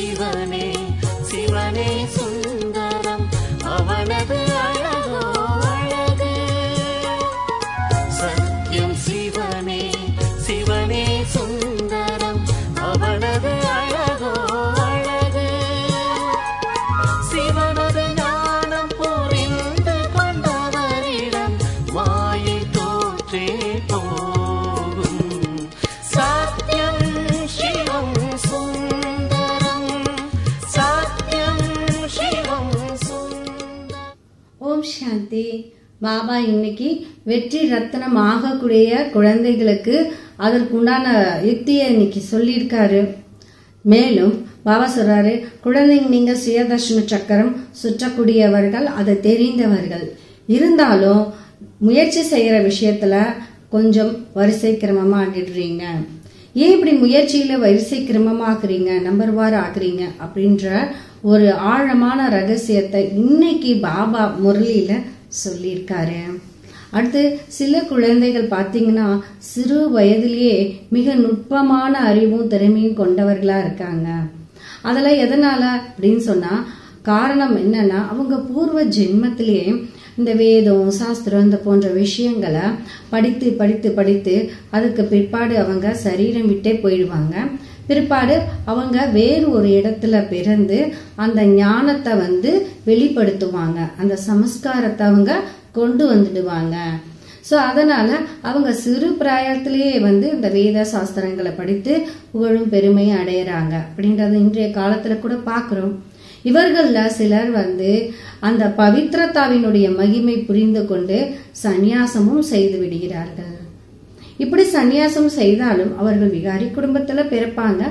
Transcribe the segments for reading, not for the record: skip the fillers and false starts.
சிவனே சிவனே சுந்தரம் அவனது அழகோ அழகு. சத்யம் சிவனே சிவனே சுந்தரம் அவனது அழகோ அழகு. சிவனது ஞானம் புரிந்து கொண்டவரிடம் மாயை தோற்றே போகும். சத்யம் சிவம் சுந்தரம் சத்யம் சிவம் சுந்தரம். ஓம் சாந்தி. பாபா இன்னைக்கு வெற்றி ரத்தனம் ஆகக்கூடிய குழந்தைகளுக்கு அதற்குண்டான யுக்தியை இன்னைக்கு சொல்லியிருக்காரு. மேலும் பாபா சொல்றாரு, குழந்தைங்க நீங்க சுயதர்ஷன சக்கரம் சுற்றக்கூடியவர்கள், அதை தெரிந்தவர்கள். இருந்தாலும் முயற்சி செய்யற விஷயத்துல கொஞ்சம் வரிசை கிரமமா ஆகிடுறீங்க. ஏன் இப்படி முயற்சியில வரிசை கிரமமாக்குறீங்க, நம்பர் வார் ஆகுறீங்க அப்படின்ற ஒரு ஆழமான ரகசியத்தை இன்னைக்கு பாபா முரளியில சொல்லியிருக்காரு. அடுத்து சில குழந்தைகள் பார்த்தீங்கன்னா சிறு வயதிலேயே மிக நுட்பமான அறிவும் திறமையும் கொண்டவர்களா இருக்காங்க. அதெல்லாம் எதனால அப்படின்னு சொன்னா, காரணம் என்னன்னா அவங்க பூர்வ ஜென்மத்திலேயே இந்த வேதம் சாஸ்திரம் இந்த போன்ற விஷயங்களை படித்து படித்து படித்து அதுக்கு பிற்பாடு அவங்க சரீரம் விட்டே போயிடுவாங்க. பிற்பாடு அவங்க வேறு ஒரு இடத்துல பிறந்து அந்த ஞானத்தை வெளிப்படுத்துவாங்க, அந்த சமஸ்காரத்தை அவங்க கொண்டு வந்துடுவாங்க. ஸோ அதனால அவங்க சிறு பிராயத்திலேயே இந்த வேத சாஸ்திரங்களை படித்து புகழும் பெருமையை அடையிறாங்க அப்படின்றத இன்றைய காலத்துல கூட பாக்குறோம். இவர்கள்ல சிலர் அந்த பவித்ரதாவினுடைய மகிமை புரிந்து கொண்டு சந்நியாசமும் செய்து விடுகிறார்கள். இப்படி சந்நியாசம் செய்தாலும் அவர்கள் விகாரி குடும்பத்துல பிறப்பாங்க.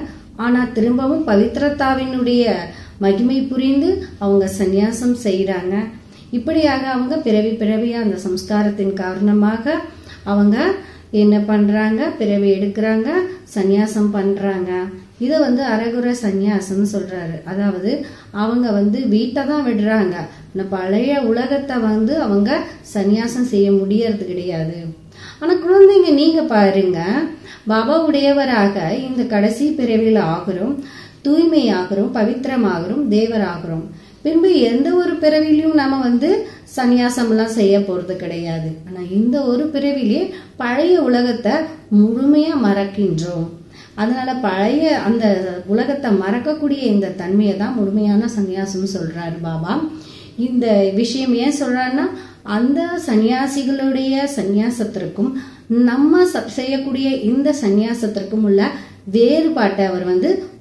ஆனா திரும்பவும் பவித்ரதாவினுடைய மகிமை புரிந்து அவங்க சந்நியாசம் செய்யறாங்க. இப்படியாக அவங்க பிறவி பிறவியா அந்த சம்ஸ்காரத்தின் காரணமாக அவங்க என்ன பண்றாங்க, பிறவி எடுக்கிறாங்க, சந்நியாசம் பண்றாங்க. இதை அரகுர சந்நியாசம் சொல்றாரு. அதாவது அவங்க வீட்டை தான் விடுறாங்க, பழைய உலகத்தை அவங்க சந்நியாசம் செய்ய முடியறது கிடையாது. ஆனா குழந்தைங்க நீங்க பாருங்க, பாபா உடையவராக இந்த கடைசி பிறவியில் ஆகிறோம், தூய்மையாகிறோம், பவித்திரமாகிறோம், தேவராகிறோம். பின்பு எந்த ஒரு பிறவிலையும் நாம சந்நியாசம் எல்லாம் செய்ய போறது கிடையாது. ஆனா இந்த ஒரு பிறவிலே பழைய உலகத்தை முழுமையா மறக்கின்றோம். அதனால பழைய அந்த உலகத்தை மறக்கக்கூடிய இந்த தன்மையை தான் முழுமையான சந்நியாசம் சொல்றாரு பாபா. இந்த விஷயம் ஏன் சொல்றாருன்னா, அந்த சன்னியாசிகளுடைய சந்நியாசத்திற்கும் நம்ம செய்யக்கூடிய இந்த சந்நியாசத்திற்கும் உள்ள வேறுபாட்டை அவர்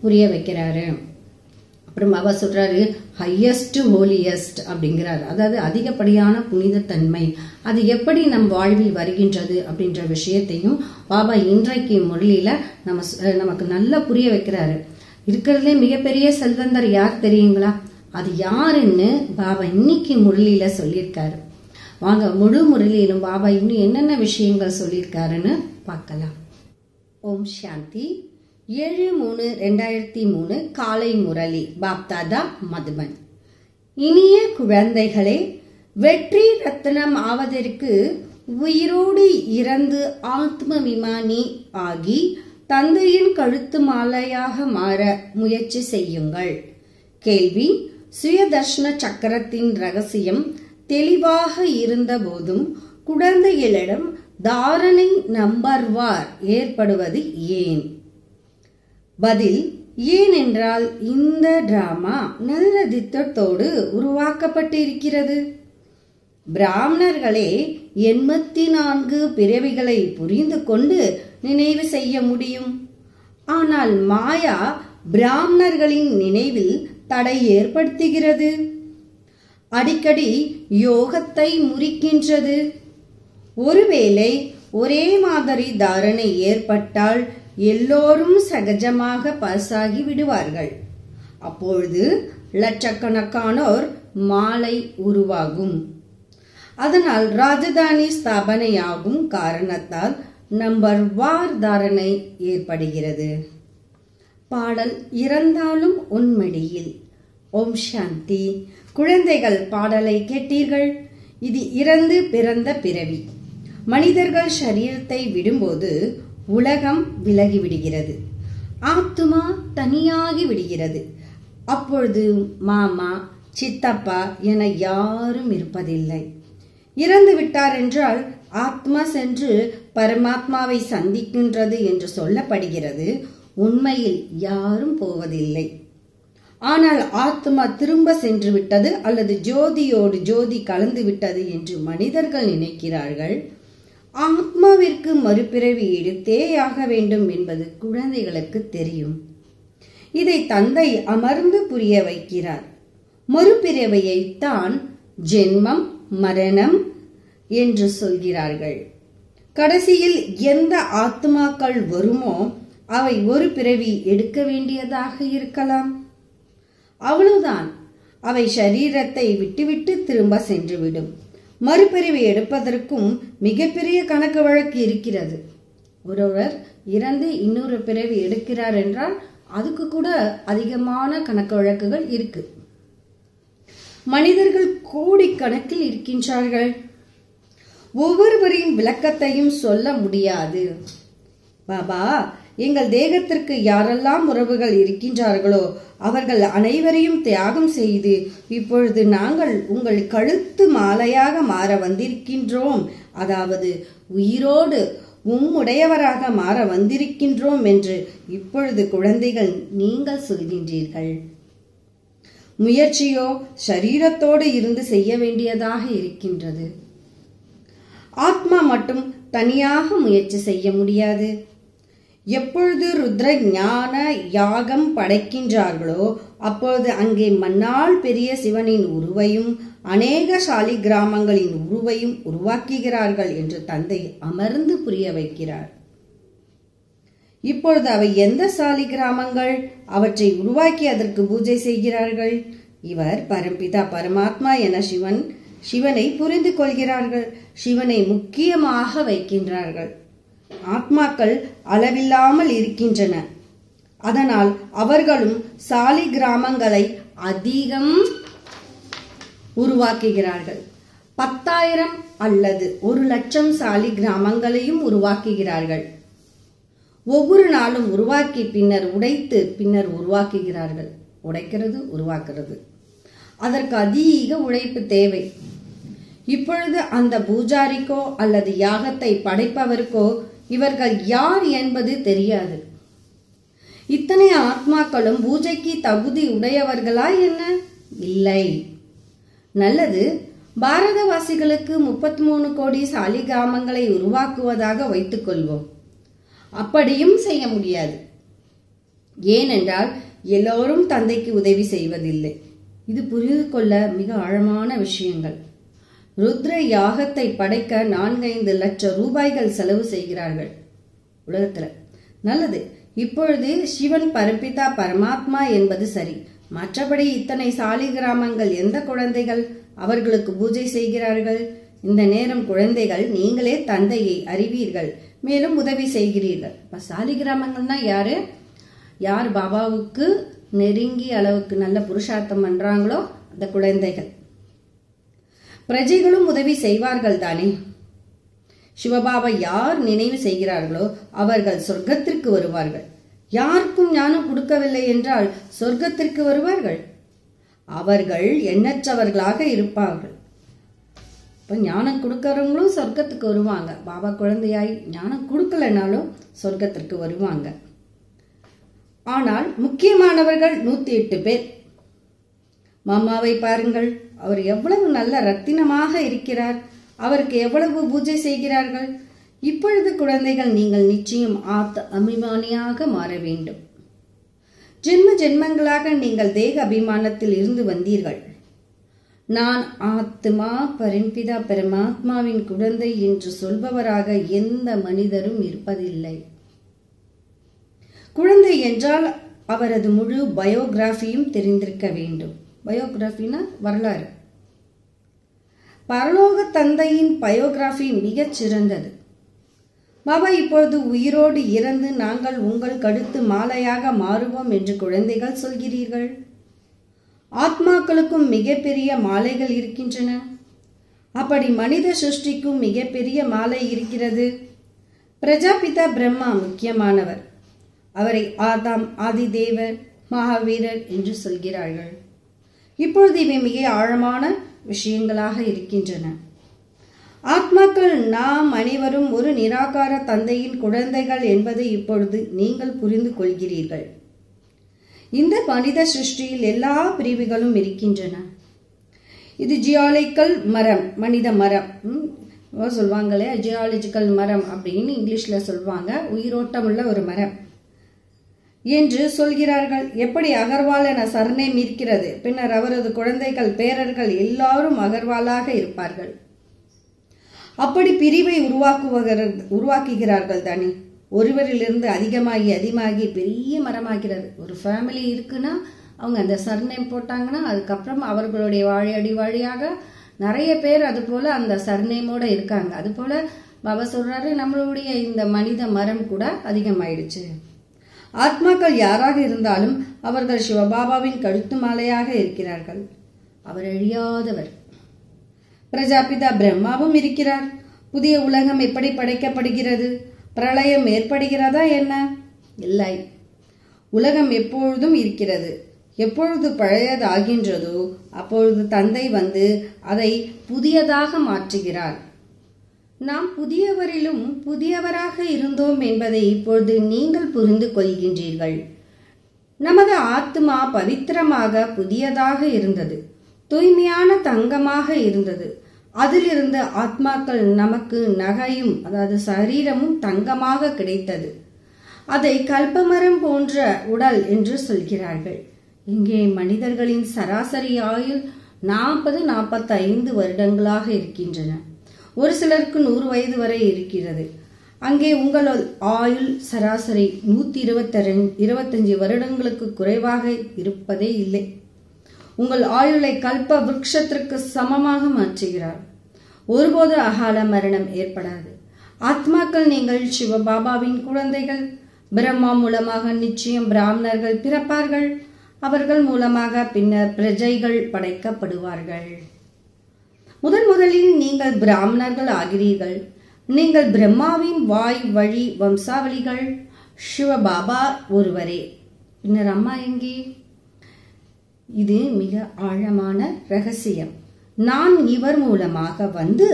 புரிய வைக்கிறாரு. அப்புறம் பாபா சொல்றாரு, ஹையஸ்ட் ஹோலியஸ்ட் அப்படிங்கிறாரு. அதாவது அதிகப்படியான புனித தன்மை அது எப்படி நம் வாழ்வில் வருகின்றது அப்படின்ற விஷயத்தையும் பாபா இன்றைக்கு முரளியில நமக்கு நல்லா புரிய வைக்கிறாரு. இருக்கிறதுலே மிகப்பெரிய செல்வந்தர் யார் தெரியுங்களா? அது யாருன்னு பாபா இன்னைக்கு முரளியில சொல்லியிருக்காரு. வாங்க முழு முரளியிலும் பாபா இன்னும் என்னென்ன விஷயங்கள் சொல்லியிருக்காருன்னு பார்க்கலாம். ஓம் சாந்தி. 7/3/2003 காலை முரளி. பாப்தாதா மதுபன். இனிய குழந்தைகளே, வெற்றி ரத்னம் ஆவதற்கு உயிரோடு இறந்து ஆத்ம விமானி ஆகி தந்தையின் கழுத்து மாலையாக மாற முயற்சி செய்யுங்கள். கேள்வி: சுயதர்ஷன சக்கரத்தின் ரகசியம் தெளிவாக இருந்த போதும் குழந்தைகளிடம் தாரணை நம்பர்வார் ஏற்படுவது ஏன்? பதில்: ஏனென்றால் இந்த டிராமா நல்ல திட்டத்தோடு உருவாக்கப்பட்டிருக்கிறது. பிராமணர்களே 84 பிறவிகளை புரிந்து கொண்டு நினைவு செய்ய முடியும். ஆனால் மாயா பிராமணர்களின் நினைவில் தடை ஏற்படுத்துகிறது. அடிக்கடி யோகத்தை முறிக்கின்றது. ஒருவேளை ஒரே மாதிரி தாரணை ஏற்பட்டால் எல்லோரும் சகஜமாக பாஸாகி விடுவார்கள். அப்பொழுது லட்சக்கணக்கானோர் மாலை உருவாகும். அதனால் ராஜதானி ஸ்தாபனையாகும் காரணத்தால் நம்பர் வார் தாரணை ஏற்படுகிறது. பாடல்: இறந்தாலும் உன்மடியில். ஓம் சாந்தி. குழந்தைகள், பாடலை கேட்டீர்கள். இது இறந்து பிறந்த பிறவி. மனிதர்கள் சரீரத்தை விடும்போது உலகம் விலகி விடுகிறது, ஆத்துமா தனியாகி விடுகிறது. அப்பொழுது மாமா, சித்தப்பா என யாரும் இருப்பதில்லை. இறந்து விட்டார் என்றால் ஆத்மா சென்று பரமாத்மாவை சந்திக்கின்றது என்று சொல்லப்படுகிறது. உண்மையில் யாரும் போவதில்லை. ஆனால் ஆத்மா திரும்ப சென்று விட்டது அல்லது ஜோதியோடு ஜோதி கலந்து விட்டது என்று மனிதர்கள் நினைக்கிறார்கள். ஆத்மாவிற்கு மறுபிறவி எடுத்தேயாக வேண்டும் என்பது குழந்தைகளுக்கு தெரியும். இதை தந்தை அமர்ந்து புரிய வைக்கிறார். மறுபிறவையைத்தான் ஜென்மம், மரணம் என்று சொல்கிறார்கள். கடைசியில் எந்த ஆத்மாக்கள் வருமோ அவை ஒரு பிறவி எடுக்க வேண்டியதாக இருக்கலாம். அவ்வளவுதான். அவை சரீரத்தை விட்டுவிட்டு திரும்ப சென்றுவிடும். மறுபிறவி எடுப்பதற்கும் மிகப்பெரிய கணக்கு வழக்கு இருக்கிறது. ஒருவர் இறந்து இன்னொரு பிறவி எடுக்கிறார் என்றால் அதுக்கு கூட அதிகமான கணக்கு வழக்குகள் இருக்கு. மனிதர்கள் கோடிக்கணக்கில் இருக்கின்றார்கள். ஒவ்வொருவரின் விளக்கத்தையும் சொல்ல முடியாது. பாபா, எங்கள் தேகத்திற்கு யாரெல்லாம் உறவுகள் இருக்கின்றார்களோ அவர்கள் அனைவரையும் தியாகம் செய்து இப்பொழுது நாங்கள் உங்கள் கழுத்து மாலையாக மாற வந்திருக்கின்றோம், அதாவது உயிரோடு உம்முடையவராக மாற வந்திருக்கின்றோம் என்று இப்பொழுது குழந்தைகள் நீங்கள் சொல்கின்றீர்கள். முயற்சியோ சரீரத்தோடு இருந்து செய்ய வேண்டியதாக இருக்கின்றது. ஆத்மா மட்டும் தனியாக முயற்சி செய்ய முடியாது. எப்பொழுது ருத்ர ஞான யாகம் படைக்கின்றார்களோ அப்பொழுது அங்கே மண்ணால் பெரிய சிவனின் உருவையும் அநேக சாலி கிராமங்களின் உருவையும் உருவாக்குகிறார்கள் என்று தந்தை அமர்ந்து புரிய வைக்கிறார். இப்பொழுது அவை எந்த சாலி கிராமங்கள்? அவற்றை உருவாக்கி அதற்கு பூஜை செய்கிறார்கள். இவர் பரம்பிதா பரமாத்மா என சிவனை புரிந்து கொள்கிறார்கள். சிவனை முக்கியமாக வைக்கின்றார்கள். ஆத்மாக்கள் அளவில்லாமல் இருக்கின்றன. அதனால் அவர்களும் சாலி கிராமங்களை அதிகம் உருவாக்குகிறார்கள். 10,000 அல்லது 1,00,000 சாலி கிராமங்களையும் உருவாக்குகிறார்கள். ஒவ்வொரு நாளும் உருவாக்கி பின்னர் உடைத்து பின்னர் உருவாக்குகிறார்கள். உடைக்கிறது, உருவாக்குறது, அதற்கு அதிக உழைப்பு தேவை. இப்பொழுது அந்த பூஜாரிக்கோ அல்லது யாகத்தை படைப்பவருக்கோ இவர்கள் யார் என்பது தெரியாது. இத்தனை ஆத்மாக்களும் பூஜைக்கு தகுதி உடையவர்களா என்ன? இல்லை. நல்லது, பாரதவாசிகளுக்கு 33 கோடி சாலி கிராமங்களை உருவாக்குவதாக வைத்துக் கொள்வோம். அப்படியும் செய்ய முடியாது. ஏனென்றால் எல்லோரும் தந்தைக்கு உதவி செய்வதில்லை. இது புரிந்து கொள்ள மிக ஆழமான விஷயங்கள். ருத்ர யாகத்தை படைக்க 4-5 லட்சம் ரூபாய்கள் செலவு செய்கிறார்கள் உலகத்துல. நல்லது, இப்பொழுது சிவன் பரம்பிதா பரமாத்மா என்பது சரி. மற்றபடி இத்தனை சாலி கிராமங்கள் எந்த குழந்தைகள் அவர்களுக்கு பூஜை செய்கிறார்கள்? இந்த நேரம் குழந்தைகள் நீங்களே தந்தையை அறிவீர்கள், மேலும் உதவி செய்கிறீர்கள். இப்ப சாலி கிராமங்கள்னா யாரு? யார் பாபாவுக்கு நெருங்கிய அளவுக்கு நல்ல புருஷார்த்தம் பண்றாங்களோ அந்த குழந்தைகள். பிரஜைகளும் உதவி செய்வார்கள் தானே. சிவபாபா யார் நினைவு செய்கிறார்களோ அவர்கள் சொர்க்கத்திற்கு வருவார்கள். யாருக்கும் ஞானம் கொடுக்கவில்லை என்றால் சொர்க்கத்திற்கு வருவார்கள். அவர்கள் எண்ணற்றவர்களாக இருப்பார்கள். இப்ப ஞானம் கொடுக்கறவங்களும் சொர்க்கத்துக்கு வருவாங்க. பாபா குழந்தையாய் ஞானம் கொடுக்கலனாலும் சொர்க்கத்திற்கு வருவாங்க. ஆனால் முக்கியமானவர்கள் 108 பேர். மாமாவை பாருங்கள், அவர் எவ்வளவு நல்ல ரத்தினமாக இருக்கிறார். அவருக்கு எவ்வளவு பூஜை செய்கிறார்கள். இப்பொழுது குழந்தைகள் நீங்கள் நிச்சயம் அபிமானியாக மாற வேண்டும். ஜென்ம ஜென்மங்களாக நீங்கள் தேக அபிமானத்தில் இருந்து வந்தீர்கள். நான் ஆத்மா பரம்பிதா பரமாத்மாவின் குழந்தை என்று சொல்பவராக எந்த மனிதரும் இருப்பதில்லை. குழந்தை என்றால் அவரது முழு பயோகிராஃபியும் தெரிந்திருக்க வேண்டும். பயோகிராஃபினா வரலாறு. பரலோக தந்தையின் பயோகிராஃபி மிகச் சிறந்தது. பாபா இப்பொழுது உயிரோடு இறந்து நாங்கள் உங்கள் கழுத்து மாலையாக மாறுவோம் என்று குழந்தைகள் சொல்கிறீர்கள். ஆத்மாக்களுக்கும் மிகப்பெரிய மாலைகள் இருக்கின்றன. அப்படி மனித சிருஷ்டிக்கும் மிகப்பெரிய மாலை இருக்கிறது. பிரஜாபிதா பிரம்மா முக்கியமானவர். அவரை ஆதாம், ஆதிதேவர், மகாவீரர் என்று சொல்கிறார்கள். இப்பொழுது இவை மிக ஆழமான விஷயங்களாக இருக்கின்றன. ஆத்மாக்கள் நாம் அனைவரும் ஒரு நிராகார தந்தையின் குழந்தைகள் என்பதை இப்பொழுது நீங்கள் புரிந்து கொள்கிறீர்கள். இந்த மனித சிருஷ்டியில் எல்லா பிரிவுகளும் இருக்கின்றன. இது ஜியாலஜிக்கல் மரம், மனித மரம் சொல்லுவாங்களே, ஜியாலஜிக்கல் மரம் அப்படின்னு இங்கிலீஷ்ல சொல்லுவாங்க. உயிரோட்டமுள்ள ஒரு மரம் என்று சொல்கிறார்கள். எப்படி அகர்வால் என சர்நேம் இருக்கிறது, பின்னர் அவரது குழந்தைகள் பேரர்கள் எல்லாரும் அகர்வாலாக இருப்பார்கள். அப்படி பிரிவை உருவாக்குகிறார்கள் தானே. ஒருவரிலிருந்து அதிகமாகி பெரிய மரமாகிறது. ஒரு ஃபேமிலி இருக்குன்னா அவங்க அந்த சர்நேம் போட்டாங்கன்னா அதுக்கப்புறம் அவர்களுடைய வாழியாக நிறைய பேர் அது போல அந்த சர்நேமோட இருக்காங்க. அது போல பாபா சொல்றாரு, நம்மளுடைய இந்த மனித மரம் கூட அதிகமாயிடுச்சு. ஆத்மாக்கள் யாராக இருந்தாலும் அவர்கள் சிவபாபாவின் கழுத்து மாலையாக இருக்கிறார்கள். அவர் அழியாதவர். பிரஜாபிதா பிரம்மாவும் இருக்கிறார். புதிய உலகம் எப்படி படைக்கப்படுகிறது? பிரளயம் ஏற்படுகிறதா என்ன? இல்லை. உலகம் எப்பொழுதும் இருக்கிறது. எப்பொழுது பழையதாகின்றதோ அப்பொழுது தந்தை வந்து அதை புதியதாக மாற்றுகிறார். நாம் புதியவரிலும் புதியவராக இருந்தோம் என்பதை இப்பொழுது நீங்கள் புரிந்து கொள்கின்றீர்கள். நமது ஆத்மா பவித்திரமாக புதியதாக இருந்தது, தூய்மையான தங்கமாக இருந்தது. அதிலிருந்து ஆத்மாக்கள் நமக்கு நகையும் அதாவது சரீரமும் தங்கமாக கிடைத்தது. அதை கல்பமரம் போன்ற உடல் என்று சொல்கிறார்கள். இங்கே மனிதர்களின் சராசரி ஆயுள் 40-45 வருடங்களாக இருக்கின்றன. ஒரு சிலருக்கு 100 வயது வரை இருக்கிறது. அங்கே உங்கள் ஆயுள் சராசரி 125 வருடங்களுக்கு குறைவாக இருப்பதே இல்லை. உங்கள் ஆயுளை கல்ப விருட்சத்திற்கு சமமாக மாற்றுகிறார். ஒருபோது அகால மரணம் ஏற்படாது. ஆத்மாக்கள் நீங்கள் சிவபாபாவின் குழந்தைகள். பிரம்மா மூலமாக நிச்சயம் பிராமணர்கள் பிறப்பார்கள். அவர்கள் மூலமாக பின்னர் பிரஜைகள் படைக்கப்படுவார்கள். முதலில் நீங்கள் பிராமணர்கள் ஆகிறீர்கள். நீங்கள் பிரம்மாவின் வாய் வழி வம்சாவளிகள். சிவபாபா ஒருவரே. பின்னர் அம்மா எங்கே? இது மிக ஆழமான ரகசியம். நான் இவர் மூலமாக வந்து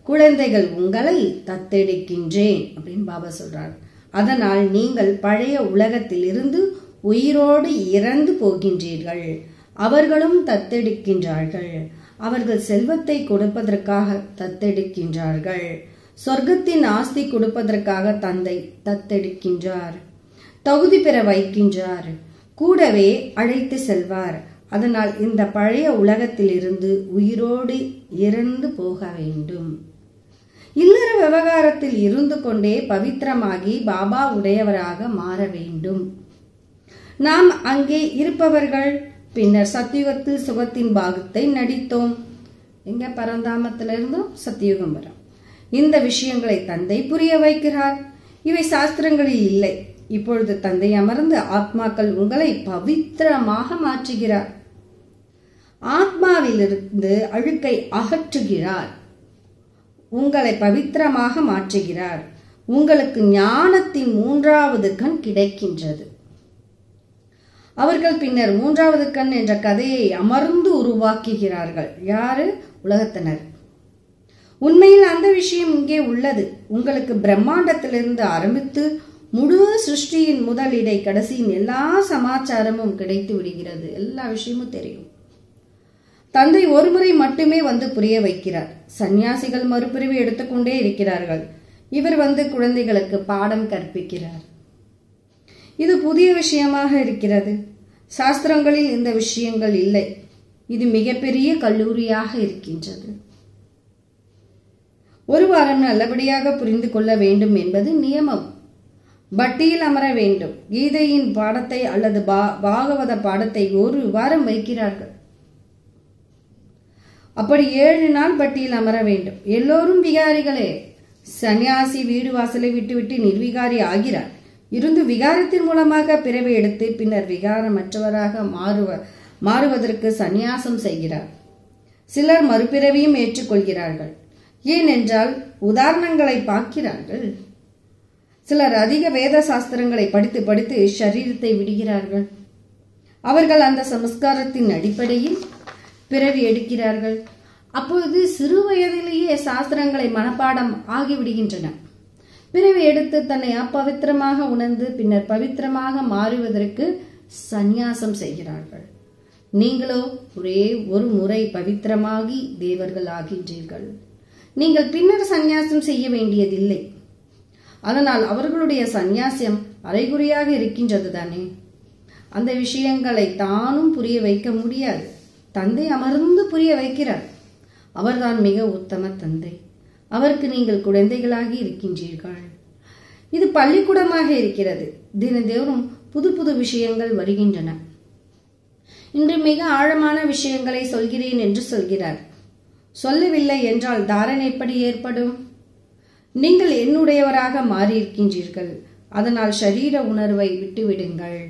குழந்தைகள் உங்களை தத்தெடுக்கின்றேன் அப்படின்னு பாபா சொல்றார். அதனால் நீங்கள் பழைய உலகத்தில் இருந்து உயிரோடு இறந்து போகின்றீர்கள். அவர்களும் தத்தெடுக்கின்றார்கள். அவர்கள் செல்வத்தை கொடுப்பதற்காக தத்தெடுக்கின்றார்கள். சொர்க்கத்தின் ஆஸ்தி கொடுப்பதற்காக தந்தை தத்தெடுக்கின்றார். தகுதி பெற வைக்கின்றார். கூடவே அழைத்து செல்வார். அதனால் இந்த பழைய உலகத்தில் இருந்து உயிரோடு இறந்து போக வேண்டும். இல்லற விவகாரத்தில் இருந்து கொண்டே பவித்திரமாகி பாபா உடையவராக மாற வேண்டும். நாம் அங்கே இருப்பவர்கள். பின்னர் சத்தியுகத்தில் சுகத்தின் பாகத்தை நடித்தோம். எங்க பரந்தாமத்திலிருந்தும் சத்தியுகம் வரும். இந்த விஷயங்களை தந்தை புரிய வைக்கிறார். இவை சாஸ்திரங்களில் இல்லை. இப்பொழுது தந்தை அமர்ந்து ஆத்மாக்கள் உங்களை பவித்திரமாக மாற்றுகிறார். ஆத்மாவிலிருந்து அழுக்கை அகற்றுகிறார். உங்களை பவித்திரமாக மாற்றுகிறார். உங்களுக்கு ஞானத்தின் 3வது கண் கிடைக்கின்றது. அவர்கள் பின்னர் 3வது கண் என்ற கதையை அமர்ந்து உருவாக்குகிறார்கள். யாரு? உலகத்தினர். உண்மையில் அந்த விஷயம் இங்கே உள்ளது. உங்களுக்கு பிரம்மாண்டத்திலிருந்து ஆரம்பித்து முழு சிருஷ்டியின் முதல் இடை கடைசியின் எல்லா சமாச்சாரமும் கிடைத்து விடுகிறது. எல்லா விஷயமும் தெரியும். தந்தை ஒருமுறை மட்டுமே வந்து புரிய வைக்கிறார். சன்னியாசிகள் மறுபிரிவு எடுத்துக்கொண்டே இருக்கிறார்கள். இவர் வந்து குழந்தைகளுக்கு பாடம் கற்பிக்கிறார். இது புதிய விஷயமாக இருக்கிறது. சாஸ்திரங்களில் இந்த விஷயங்கள் இல்லை. இது மிகப்பெரிய கல்லூரியாக இருக்கின்றது. ஒரு வாரம் நல்லபடியாக புரிந்து கொள்ள வேண்டும் என்பது நியமம். பட்டியில் அமர வேண்டும். கீதையின் பாடத்தை அல்லது பாகவத பாடத்தை ஒரு வாரம் வைக்கிறார்கள். அப்படி 7 நாள் பட்டியில் அமர வேண்டும். எல்லோரும் விகாரிகளே. சன்னியாசி வீடு வாசலை விட்டுவிட்டு நிர்விகாரி ஆகிறார். இருந்து விகாரத்தின் மூலமாக பிறவி எடுத்து பின்னர் விகாரமற்றவராக மாறுவதற்கு சந்நியாசம் செய்கிறார். சிலர் மறுபிறவியும் ஏற்றுக்கொள்கிறார்கள். ஏனென்றால் உதாரணங்களை பார்க்கிறார்கள். சிலர் அதிக வேத சாஸ்திரங்களை படித்து ஷரீரத்தை விடுகிறார்கள். அவர்கள் அந்த சமஸ்காரத்தின் அடிப்படையில் பிறவி எடுக்கிறார்கள். அப்பொழுது சிறு வயதிலேயே சாஸ்திரங்களை மனப்பாடம் ஆகிவிடுகின்றன. பிறவி எடுத்து தன்னை அப்பவித்திரமாக உணர்ந்து பின்னர் பவித்திரமாக மாறுவதற்கு சந்நியாசம் செய்கிறார்கள். நீங்களோ ஒரே ஒரு முறை பவித்திரமாகி தேவர்கள் ஆகின்றீர்கள். நீங்கள் பின்னர் சந்நியாசம் செய்ய வேண்டியதில்லை. அதனால் அவர்களுடைய சந்நியாசம் அரைகுறையாக இருக்கின்றது தானே. அந்த விஷயங்களை தானும் புரிய வைக்க முடியாது. தந்தை அமர்ந்து புரிய வைக்கிறார். அவர்தான் மிக உத்தம தந்தை. அவருக்கு நீங்கள் குழந்தைகளாகி இருக்கின்றீர்கள். இது பள்ளிக்கூடமாக இருக்கிறது. தினந்தோறும் புது புது விஷயங்கள் வருகின்றன. இன்று மிக ஆழமான விஷயங்களை சொல்கிறேன் என்று சொல்கிறார். சொல்லவில்லை என்றால் தாரணை எப்படி ஏற்படும்? நீங்கள் என்னுடையவராக மாறியிருக்கின்றீர்கள். அதனால் ஷரீர உணர்வை விட்டுவிடுங்கள்.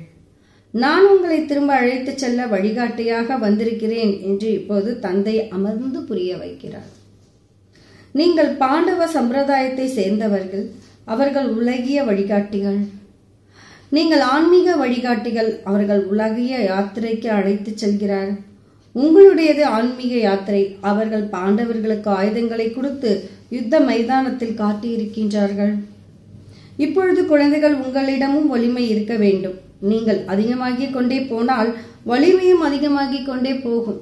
நான் உங்களை திரும்ப அழைத்துச் செல்ல வழிகாட்டியாக வந்திருக்கிறேன் என்று இப்போது தந்தை அமர்ந்து புரிய வைக்கிறார். நீங்கள் பாண்டவ சம்பிரதாயத்தை சேர்ந்தவர்கள். அவர்கள் உலகிய வழிகாட்டிகள். நீங்கள் ஆன்மீக வழிகாட்டிகள். அவர்கள் உலகிய யாத்திரைக்கு அழைத்துச் செல்கிறார். உங்களுடையது ஆன்மீக யாத்திரை. அவர்கள் பாண்டவர்களுக்கு ஆயுதங்களை கொடுத்து யுத்த மைதானத்தில் காட்டியிருக்கின்றார்கள். இப்பொழுது குழந்தைகள், உங்களிடமும் வலிமை இருக்க வேண்டும். நீங்கள் அதிகமாகிக் கொண்டே போனால் வலிமையும் அதிகமாகிக் கொண்டே போகும்.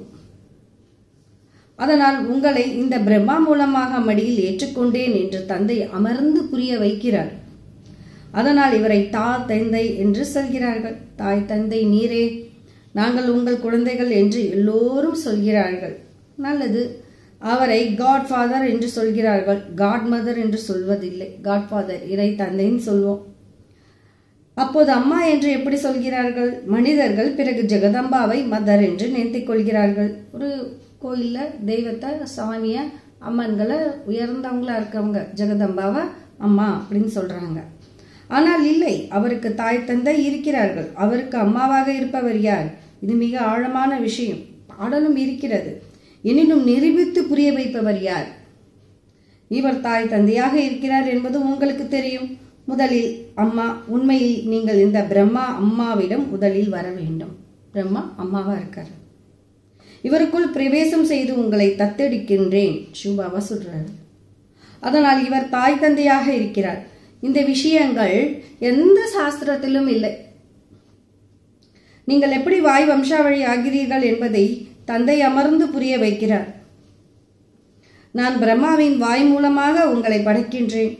அதனால் உங்களை இந்த பிரம்மா மூலமாக மடியில் ஏற்றுக்கொண்டேன் என்று தந்தை அமர்ந்து புரிய வைக்கிறார். அதனால் இவரை தந்தை என்று சொல்கிறார்கள். தாய் தந்தை நீரே, நாங்கள் உங்கள் குழந்தைகள் என்று எல்லோரும் சொல்கிறார்கள். நல்லது. அவரை காட் ஃபாதர் என்று சொல்கிறார்கள். காட் மதர் என்று சொல்வதில்லை. காட் ஃபாதர் இறை தந்தைன்னு சொல்வோம். அப்போது அம்மா என்று எப்படி சொல்கிறார்கள்? மனிதர்கள் பிறகு ஜெகதம்பாவை மதர் என்று நினைத்துக் கொள்கிறார்கள். ஒரு கோயில்ல தெய்வத்தை, சாமிய, அம்மன்களை உயர்ந்தவங்களா இருக்கவங்க ஜெகதம்பாவை அம்மா அப்படின்னு சொல்றாங்க. ஆனால் இல்லை, அவருக்கு தாய் தந்தை இருக்கிறார்கள். அவருக்கு அம்மாவாக இருப்பவர் யார்? இது மிக ஆழமான விஷயம். பாடலும் இருக்கிறது. எனினும் நிரூபித்து புரிய வைப்பவர் யார்? இவர் தாய் தந்தையாக இருக்கிறார் என்பது உங்களுக்கு தெரியும். முதலில் அம்மா. உண்மையில் நீங்கள் இந்த பிரம்மா அம்மாவிடம் முதலில் வர வேண்டும். பிரம்மா அம்மாவா இருக்காரு. இவருக்குள் பிரவேசம் செய்து உங்களை தத்தெடுக்கின்றேன் சிவபாபா சொல்றாரு. அதனால் இவர் தாய் தந்தையாக இருக்கிறார். இந்த விஷயங்கள் எந்த சாஸ்திரத்திலும் இல்லை. நீங்கள் எப்படி வாய் வம்சாவழி ஆகிறீர்கள் என்பதை தந்தை அமர்ந்து புரிய வைக்கிறார். நான் பிரம்மாவின் வாய் மூலமாக உங்களை படைக்கின்றேன்.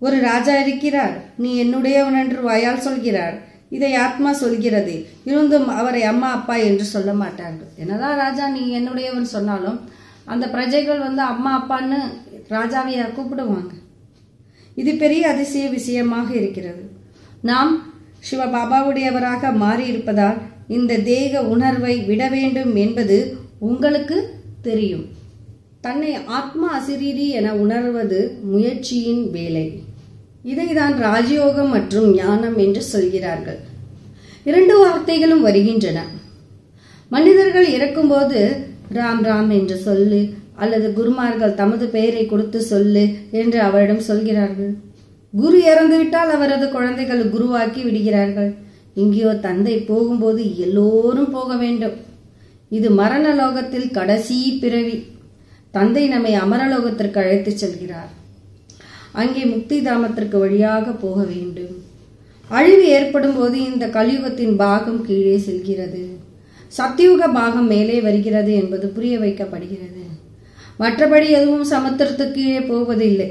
ஒரு ராஜா இருக்கிறார். நீ என்னுடையவன் என்று வாயால் சொல்கிறார். இதை ஆத்மா சொல்கிறது. இருந்தும் அவரை அம்மா அப்பா என்று சொல்ல மாட்டார்கள். என்னதான் ராஜா நீ என்னுடையவன் சொன்னாலும் அந்த பிரஜைகள் அம்மா அப்பான்னு ராஜாவையா கூப்பிடுவாங்க. இது பெரிய அதிசய விஷயமாக இருக்கிறது. நாம் சிவபாபாவுடையவராக மாறி இருப்பதால் இந்த தேக உணர்வை விட வேண்டும் என்பது உங்களுக்கு தெரியும். தன்னை ஆத்மா அசிரீரி என உணர்வது முயற்சியின் வேலை. இதைதான் ராஜயோகம் மற்றும் ஞானம் என்று சொல்கிறார்கள். இரண்டு வார்த்தைகளும் வருகின்றன. மனிதர்கள் இறக்கும்போது ராம் ராம் என்று சொல்லு அல்லது குருமார்கள் தமது பெயரை கொடுத்து சொல்லு என்று அவரிடம் சொல்கிறார்கள். குரு இறந்துவிட்டால் அவரது குழந்தைகள் குருவாக்கி விடுகிறார்கள். இங்கேயோ தந்தை போகும்போது எல்லோரும் போக வேண்டும். இது மரண லோகத்தில் கடைசி பிறவி. தந்தை நம்மை அமரலோகத்திற்கு அழைத்து செல்கிறார். அங்கே முக்தி தாமத்திற்கு வழியாக போக வேண்டும். அழிவு ஏற்படும் போது இந்த கலியுகத்தின் பாகம் கீழே செல்கிறது. சத்தியுக பாகம் மேலே வருகிறது என்பது புரிய வைக்கப்படுகிறது. மற்றபடி எதுவும் சமுத்திரத்துக்கு கீழே போவதில்லை.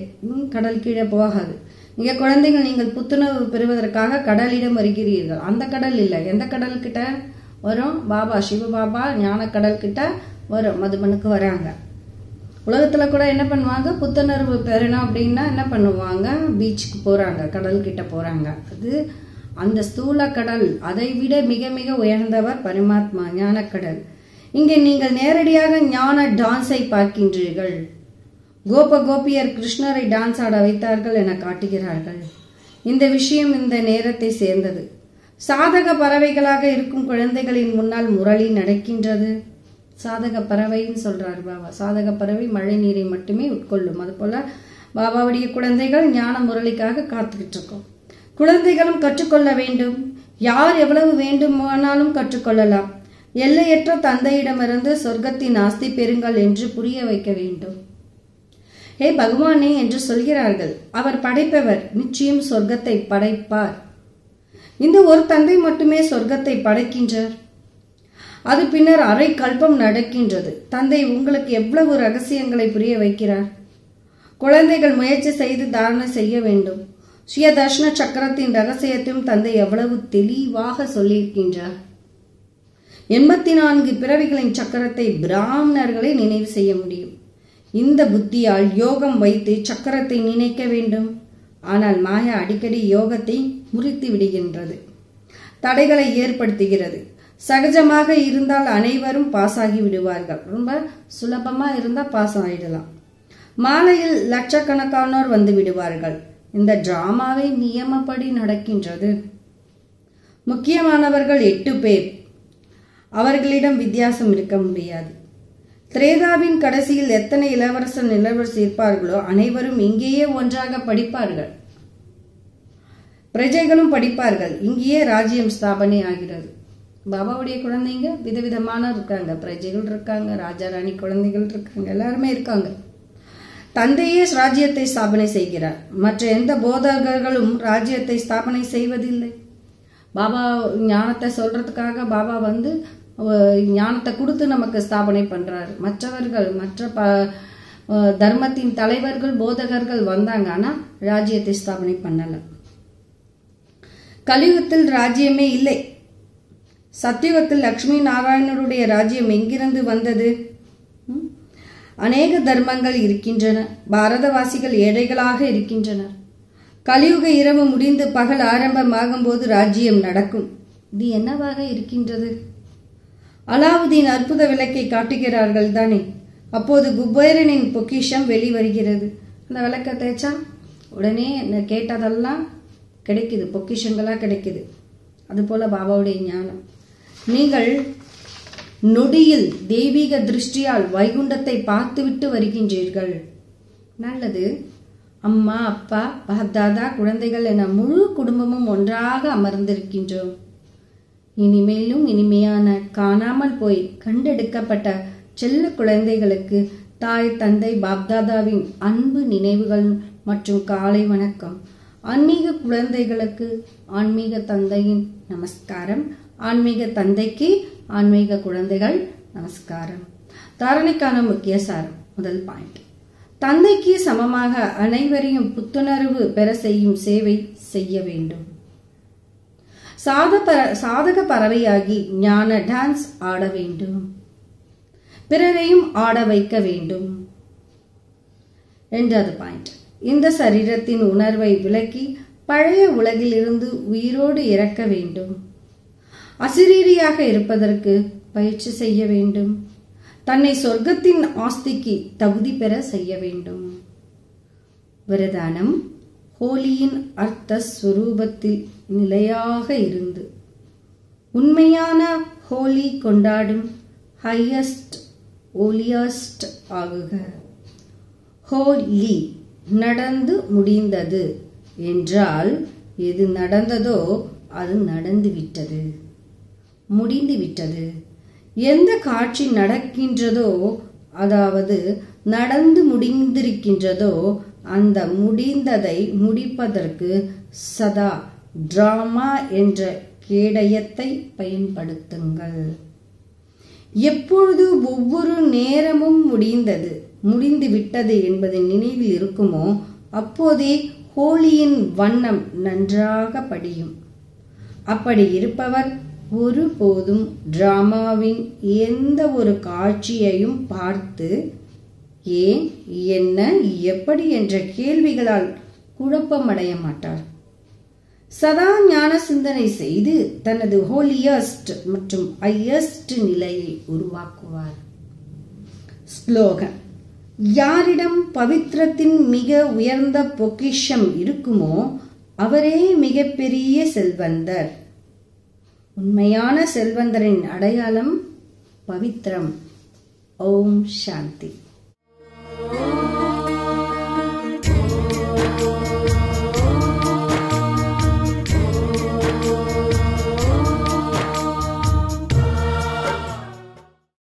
கடல் கீழே போகாது. இங்க குழந்தைகள், நீங்கள் புத்துணர்வு பெறுவதற்காக கடலிடம் வருகிறீர்கள். அந்த கடல் இல்லை. எந்த கடல் கிட்ட வரும்? பாபா சிவபாபா ஞான கடல் கிட்ட வரும். மதுபனுக்கு வராங்க. உலகத்துல கூட என்ன பண்ணுவாங்க? புத்துணர்வு பெறணும் அப்படின்னா என்ன பண்ணுவாங்க? பீச்சுக்கு போறாங்க, கடல் கிட்ட போறாங்க. அது அந்த ஸ்தூல கடல். அதை விட மிக மிக உயர்ந்தவர் பரமாத்மா, ஞானக்கடல். இங்கே நீங்கள் நேரடியாக ஞான டான்ஸை பார்க்கின்றீர்கள். கோப கோபியர் கிருஷ்ணரை டான்ஸ் ஆட வைத்தார்கள் என காட்டுகிறார்கள். இந்த விஷயம் இந்த நேரத்தை சேர்ந்தது. சாதக பறவைகளாக இருக்கும் குழந்தைகளின் முன்னால் முரளி நடக்கின்றது. சாதக பறவைன்னு சொல்றாரு பாபா. சாதக பறவை மழை நீரை மட்டுமே உட்கொள்ளும். அது போல பாபாவுடைய குழந்தைகள் ஞான முரளிக்காக காத்துக்கிட்டு இருக்கோம். குழந்தைகளும் கற்றுக்கொள்ள வேண்டும். யார் எவ்வளவு வேண்டுமானாலும் கற்றுக்கொள்ளலாம். எல்லையற்ற தந்தையிடமிருந்து சொர்க்கத்தின் ஆஸ்தி பெறுங்கள் என்று புரிய வைக்க வேண்டும். ஹே பகவானே என்று சொல்கிறார்கள். அவர் படைப்பவர், நிச்சயம் சொர்க்கத்தை படைப்பார். இந்த ஒரு தந்தை மட்டுமே சொர்க்கத்தை படைக்கின்றார். அது பின்னர் அரை கல்பம் நடக்கின்றது. தந்தை உங்களுக்கு எவ்வளவு ரகசியங்களை புரிய வைக்கிறார். குழந்தைகள் முயற்சி செய்து தாரணை செய்ய வேண்டும். சுய தர்ஷன சக்கரத்தின் ரகசியத்தையும் தந்தை எவ்வளவு தெளிவாக சொல்லியிருக்கின்றார். 84 பிறவிகளின் சக்கரத்தை பிராமணர்களை நினைவு செய்ய முடியும். இந்த புத்தியால் யோகம் வைத்து சக்கரத்தை நினைக்க வேண்டும். ஆனால் மாயா அடிக்கடி யோகத்தை முறித்து விடுகின்றது, தடைகளை ஏற்படுத்துகிறது. சகஜமாக இருந்தால் அனைவரும் பாஸ் ஆகி விடுவார்கள். ரொம்ப சுலபமா இருந்தா பாஸ் ஆயிடலாம். மாலையில் லட்சக்கணக்கானோர் வந்து விடுவார்கள். இந்த டிராமாவை நியமப்படி நடக்கின்றது. முக்கியமானவர்கள் 8 பேர். அவர்களிடம் வித்தியாசம் இருக்க முடியாது. திரேதாவின் கடைசியில் எத்தனை இளவரசர் இளவரசி இருப்பார்களோ அனைவரும் இங்கேயே ஒன்றாக படிப்பார்கள். பிரஜைகளும் படிப்பார்கள். இங்கேயே ராஜ்யம் ஸ்தாபனை ஆகிறது. பாபாவுடைய குழந்தைங்க விதவிதமான இருக்காங்க. பிரஜைகள் இருக்காங்க, ராஜா ராணி குழந்தைகள் இருக்காங்க, எல்லாருமே இருக்காங்க. தந்தையே ராஜ்யத்தை ஸ்தாபனை செய்கிறார். மற்ற எந்த போதகர்களும் ராஜ்யத்தை ஸ்தாபனை செய்வதில்லை. பாபா ஞானத்தை சொல்றதுக்காக பாபா வந்து ஞானத்தை கொடுத்து நமக்கு ஸ்தாபனை பண்றாரு. மற்றவர்கள், மற்ற தர்மத்தின் தலைவர்கள், போதகர்கள் வந்தாங்க, ஆனா ராஜ்யத்தை ஸ்தாபனை பண்ணல. கலியுகத்தில் ராஜ்யமே இல்லை. சத்தியுகத்தில் லட்சுமி நாராயணருடைய ராஜ்யம் எங்கிருந்து வந்தது? அநேக தர்மங்கள் இருக்கின்றன. பாரதவாசிகள் ஏழைகளாக இருக்கின்றனர். கலியுக இரவு முடிந்து பகல் ஆரம்பமாகும் போது ராஜ்யம் நடக்கும். இது என்னவாக இருக்கின்றது? அலாவுதீன் அற்புத விளக்கை காட்டுகிறார்கள் தானே. அப்போது குபேரனின் பொக்கிஷம் வெளிவருகிறது. அந்த விளக்கை தேய்ச்சா உடனே கேட்டதெல்லாம் கிடைக்குது, பொக்கிஷங்களா கிடைக்குது. அதுபோல பாபாவுடைய ஞானம். நீங்கள் நொடியில் தெய்வீக திருஷ்டியால் வைகுண்டத்தை பார்த்துவிட்டு வருகின்றீர்கள். நல்லது. அம்மா, அப்பா, பாப்தாதா, குழந்தைகள் என முழு குடும்பமும் ஒன்றாக அமர்ந்திருக்கின்றோம். இனிமேலும் இனிமையான காணாமல் போய் கண்டெடுக்கப்பட்ட செல்ல குழந்தைகளுக்கு தாய், தந்தை, பாப்தாதாவின் அன்பு நினைவுகள் மற்றும் காலை வணக்கம். ஆன்மீக குழந்தைகளுக்கு ஆன்மீக தந்தையின் நமஸ்காரம். ஆன்மீக தந்தைக்கு ஆன்மீக குழந்தைகள் நமஸ்காரம். தாரணைக்கான முக்கிய சாரம். முதல் பாயிண்ட், தந்தைக்கு சமமாக அனைவரையும் புத்துணர்வு பெற செய்யும் சேவை செய்ய வேண்டும். சாதக பறவையாகி ஞான டான்ஸ் ஆட வேண்டும். பிறரையும் ஆட வைக்க வேண்டும். இரண்டாவது பாயிண்ட், இந்த சரீரத்தின் உணர்வை விலக்கி பழைய உலகில் இருந்து உயிரோடு இறக்க வேண்டும். அசிரீரியாக இருப்பதற்கு பயிற்சி செய்ய வேண்டும். தன்னை சொர்க்கத்தின் ஆஸ்திக்கு தகுதி பெற செய்ய வேண்டும். விரதானம், ஹோலியின் அர்த்த ஸ்வரூபத்தில் நிலையாக இருந்து உண்மையான ஹோலி கொண்டாடும் ஹையஸ்ட் ஓலியஸ்ட் ஆகுக. ஹோலி நடந்து முடிந்தது என்றால் எது நடந்ததோ அது நடந்துவிட்டது, முடிந்துவிட்டது. எந்த காட்சி நடக்கின்றதோ, அதாவது நடந்து முடிந்திருக்கின்றதோ, அந்த முடிந்ததை முடிப்பதற்கு சதா டிராமா என்ற கேடயத்தை பயன்படுத்துங்கள். எப்பொழுது ஒவ்வொரு நேரமும் முடிந்துவிட்டது என்பது நினைவில் இருக்குமோ அப்போதே ஹோலியின் வண்ணம் நன்றாக படியும். அப்படி இருப்பவர் ஒருபோதும் டிராமாவின் எந்த ஒரு காட்சியையும் பார்த்து ஏன், என்ன, எப்படி என்ற கேள்விகளால் குழப்பமடைய மாட்டார். சதா ஞான சிந்தனை செய்து தனது ஹோலியஸ்ட் மற்றும் ஹையஸ்ட் நிலையை உருவாக்குவார். ஸ்லோகன்: யாரிடம் பவித்திரத்தின் மிக உயர்ந்த பொக்கிஷம் இருக்குமோ அவரே மிகப்பெரிய செல்வந்தர். உண்மையான செல்வந்தரின் அடையாளம் பவித்திரம். ஓம் சாந்தி.